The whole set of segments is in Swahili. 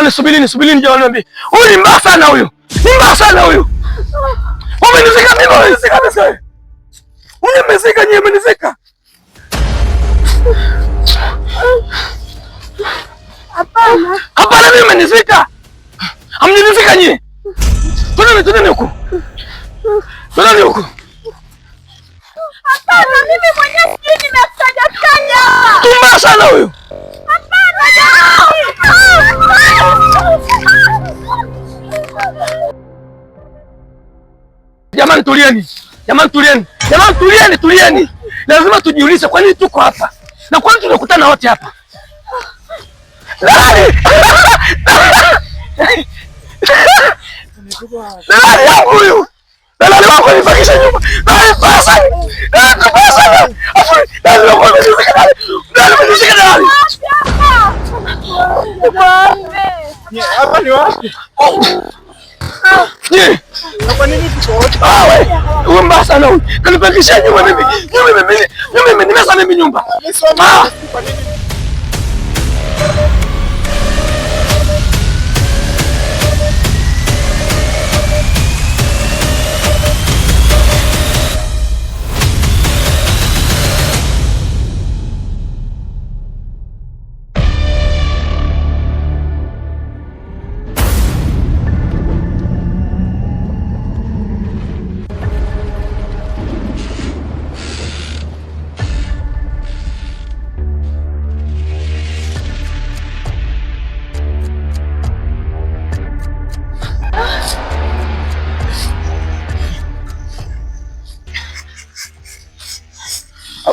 Jamani subirini jamani niambie. Huyu ni mbaya sana huyu. Ni mbaya sana huyu. Umenizika mimi, umenizika sasa. Umenizika nyie, umenizika. Hapana. Hapana, mimi umenizika. Amnizika nyie. Twende huko. Twende huko. Hapana, mimi mwenyewe sijui nimekutaja. Mbaya sana huyu. Jamani tulieni. Lazima tujiulize kwa nini tuko hapa. Na kwa nini tunakutana wote hapa? Dalali yangu huyu. Dalali wangu alibakisha nyumba. Dalali pasa. Dalali wangu alibakisha. Hapa ni wapi? Hapa nini tuko? Wewe mbaya sana huyu. Kanibakisha nyumba mimi. Mimi nimesa mimi nyumba.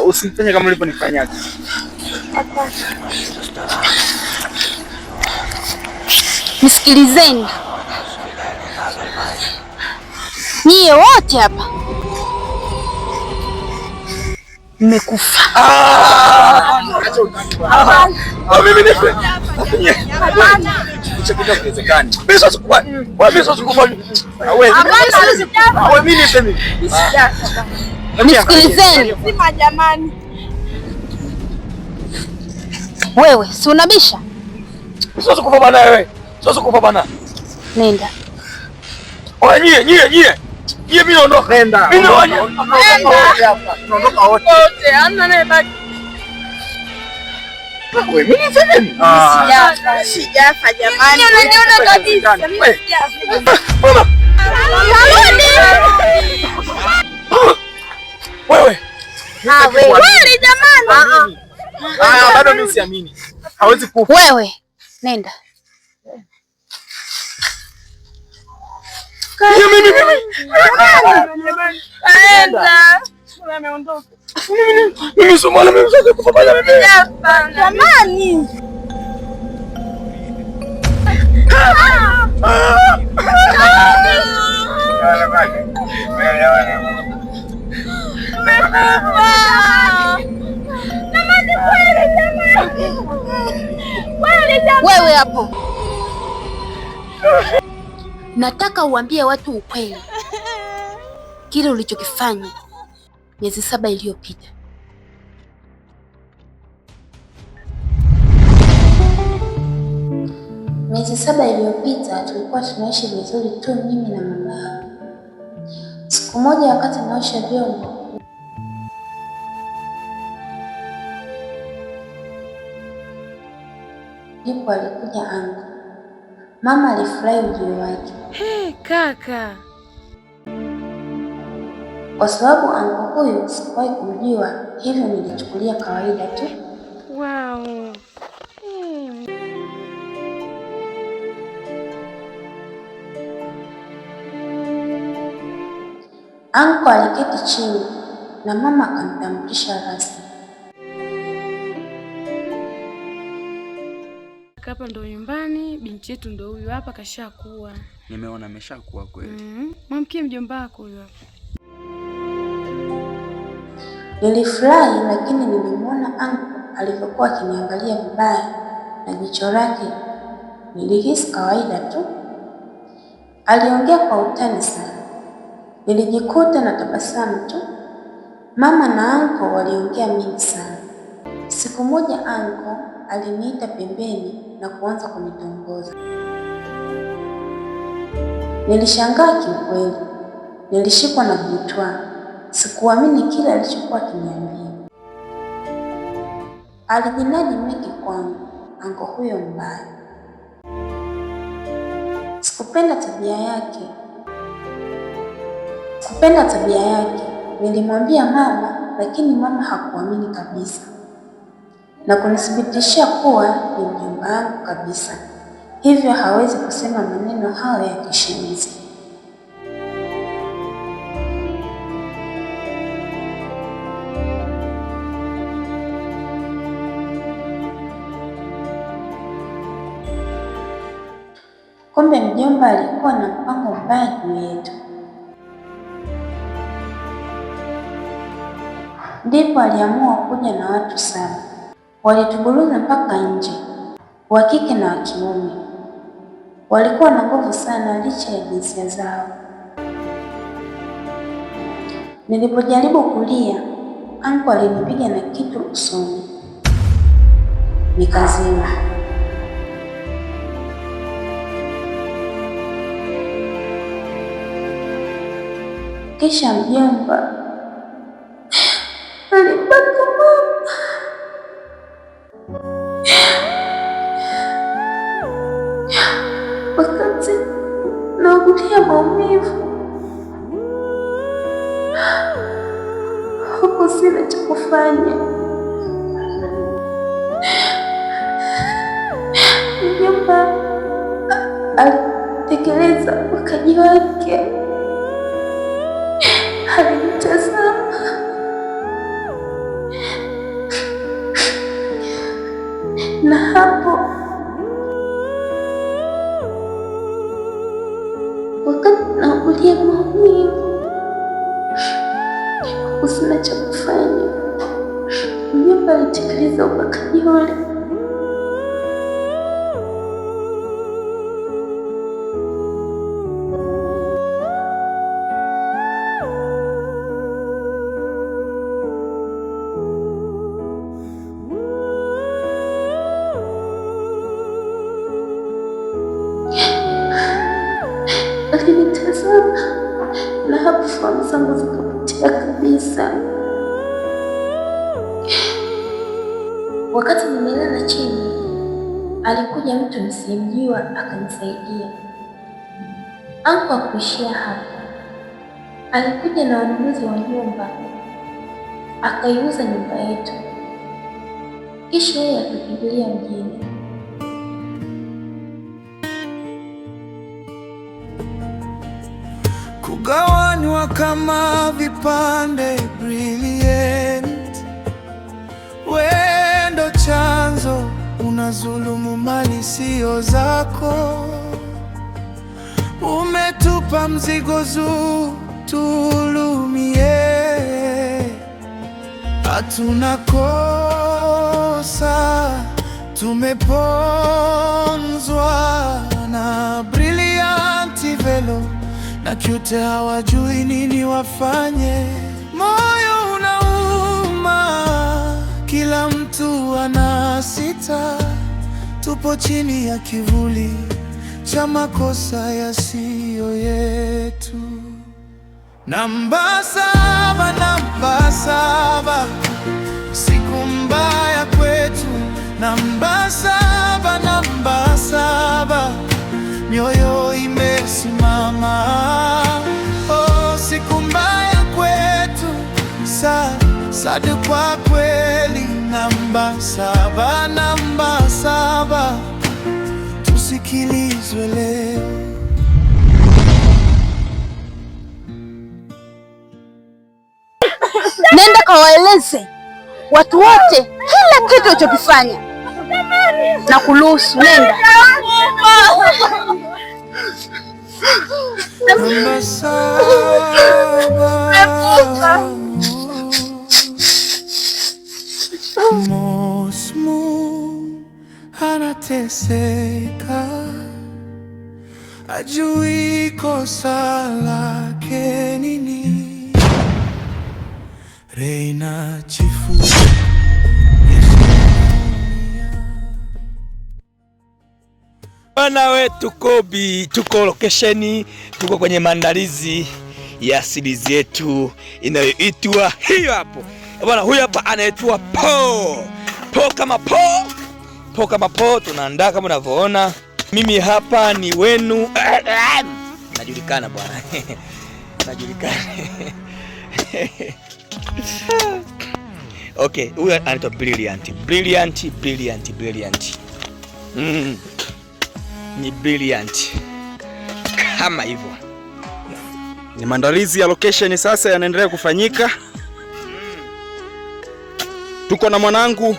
Usifanye kama ulivyonifanyia. Nisikilizeni nyie wote hapa, mmekufa. Mimi nife. Nisikilizeni jamani. Wewe si unabisha? Siwezi kufa bana wewe. Siwezi kufa bana. Nenda. Nyie mimi naondoka. Nenda. Mimi naondoka wote. Ana naye baki. Wewe mimi nifanye? Sijafa jamani. Unaniona kabisa. Mama. Wewe. Kweli jamani. Bado mimi siamini. Hawezi kufa. Wewe nenda. Mimi. Aenda. Ameondoka. Mimi somala mimi sasa kufa bana mimi. Jamani. Wewe hapo. Nataka uambie watu ukweli. Kile ulichokifanya miezi 7 iliyopita. Miezi 7 iliyopita tulikuwa tunaishi vizuri tu mimi na mama yangu. Siku moja wakati naosha vyombo, ndipo alikuja anko. Mama alifurahi ujio wake. Kaka. Kwa sababu anko huyu sikuwahi kumjua, hivyo nilichukulia kawaida tu. Wow. Anko aliketi chini na mama akamtambulisha rasmi. Hapa ndo nyumbani, binti yetu ndo huyu hapa kashakuwa. Nimeona ameshakuwa kweli. Mwamkie mjomba wako huyu hapa. Nilifurahi, lakini nilimwona anko alivyokuwa akiniangalia vibaya na jicho lake nilihisi kawaida tu. Aliongea kwa utani sana. Nilijikuta na tabasamu tu. Mama na anko waliongea mingi sana. Siku moja anko aliniita pembeni na kuanza kunitongoza. Nilishangaa kiukweli, nilishikwa na butwaa. Sikuamini kile alichokuwa akiniambia. Alijinadi mengi kwangu, ango huyo mbaya. Sikupenda tabia yake. Nilimwambia mama, lakini mama hakuamini kabisa na kunithibitishia kuwa ni mjomba wangu kabisa, hivyo hawezi kusema maneno hayo ya kishenzi. Kumbe mjomba alikuwa na mpango mbaya juu yetu. Ndipo aliamua kuja na watu 7. Walituburuza mpaka nje, wa kike na wa kiume. Walikuwa na nguvu sana licha ya jinsia zao. Nilipojaribu kulia, anko alinipiga na kitu usoni, nikazima. Kisha mjomba alibaka mama. Wakati naugulia maumivu, huku sina cha kufanya. Mjomba alitekeleza wakaji wake. Alinitazama na hapo, wakati naugulia maumivu, sina cha kufanya, mjomba alitekeleza ubakaji ule. Alinitazama na hapo fahamu zangu zikapotea kabisa. Wakati nimelala chini, alikuja mtu nisiyemjua akanisaidia. Anko hakuishia hapo, alikuja na wanunuzi wa nyumba, akaiuza nyumba yetu, kisha yeye akakimbilia mjini. Kugawanywa kama vipande brilliant, wendo chanzo, unazulumu mali sio zako. Umetupa mzigo tulumie, hatuna kosa, tumeponzwa na brilliant velo na cute, hawajui nini wafanye. Moyo unauma, kila mtu anasita, tupo chini ya kivuli cha makosa yasiyo yetu. Namba 7, namba 7, siku mbaya kwetu. Namba 7, namba 7, mioyo imesimama. Oh, siku mbaya kwetu, sadi kwa kweli. Namba 7, namba 7, tusikilizwe leo. Nenda kawaeleze watu wote kila kitu ulichokifanya na kuruhusu. Nenda. Namba 7, Mosmu anateseka, ajui kosa lake nini. Reina Chifu bwana we, tuko location, tuko kwenye maandalizi ya series yetu inayoitwa hiyo hapo. Bwana huyu hapa anaitwa Po kama Po, tunaandaa kama unavyoona. Mimi hapa ni wenu najulikana bwana. Najulikana. Okay, huyu anaitwa Brilliant. Ni brilliant kama hivyo. Ni maandalizi ya location sasa yanaendelea kufanyika. Tuko na mwanangu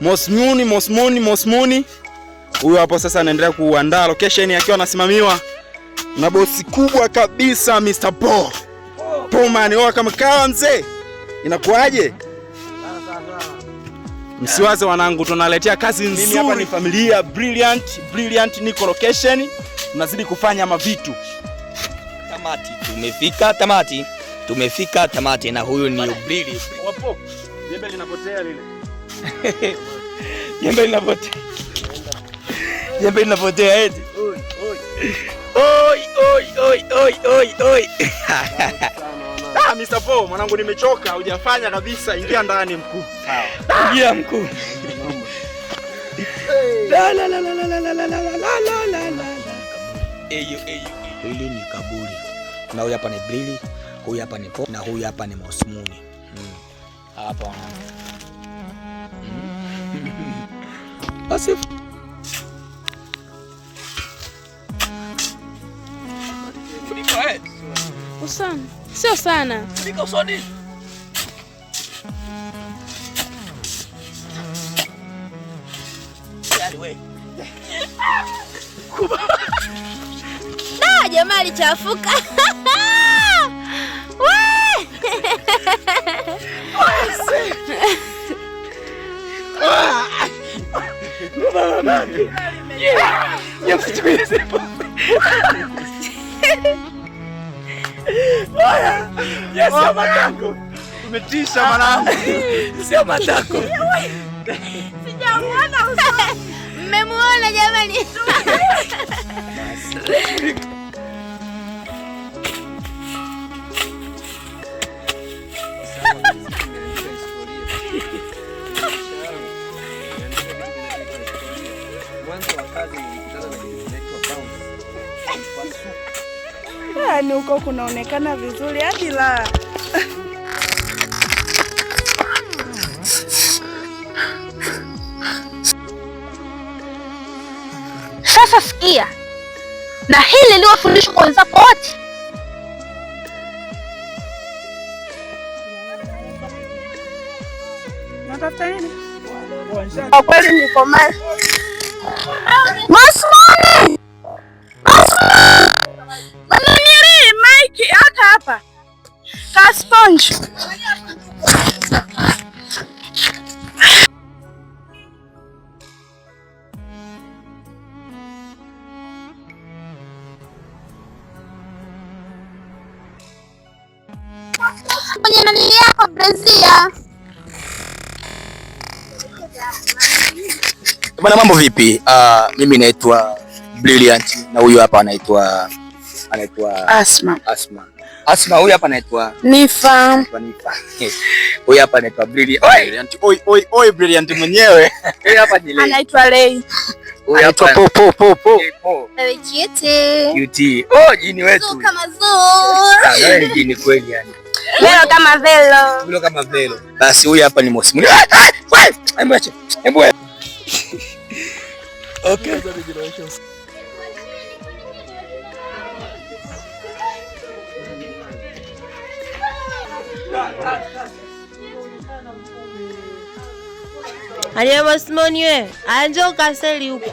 Mosmuni. Huyu hapo sasa anaendelea kuandaa location akiwa anasimamiwa na bosi kubwa kabisa Mr. Poman. Wewe kama kawa mzee, inakuaje? Msiwaze wanangu, tunaletea kazi nzuri. Mimi hapa ni familia Brilliant niko location, tunazidi kufanya mavitu. Tumefika tamati na huyu ni Brilliant. Wapo. Jembe linapotea lile. Jembe linapotea eti. Oi. Mr. Po, mwanangu nimechoka, hujafanya kabisa. Ingia ndani mkuu. Sawa. Ingia mkuu. La. Eyo. Hili ni kaburi. Na huyu hapa ni Brilli, huyu hapa ni Po, na huyu hapa ni Mosmuni. Hapa. Basi. Usani. Sio sana. Fika usoni. Jamaa alichafuka. Sio matako. Umetisha mwanangu. Sio matako. Sijamuona usoni. Mmemuona jamani? Ni huko kunaonekana vizuri hadi la. Sasa sikia, na hili liwe fundisho kwa wenzako wote. Unatafuta nini? Kwa kweli niko mali. Mosmuni! Mananiri Mike hata hapa. Ka sponge. Kwenye nani yako Brazia? Bwana mambo vipi? Mimi naitwa Brilliant na huyu hapa anaitwa Asma. Huyu hapa anaitwa Nifa. Huyu hapa anaitwa Brilliant. Oi Brilliant mwenyewe. Huyu hapa ni Lei. Anaitwa Lei. Huyu hapa Po. Wewe chiete. Cutie. Jini wetu. Kama zoo. Wewe ni jini kweli yani. Velo kama velo. Velo kama velo. Basi huyu hapa ni Mosmuni. Hebu. Okay. Aliye Mosmuni we, anjo kaseli huko.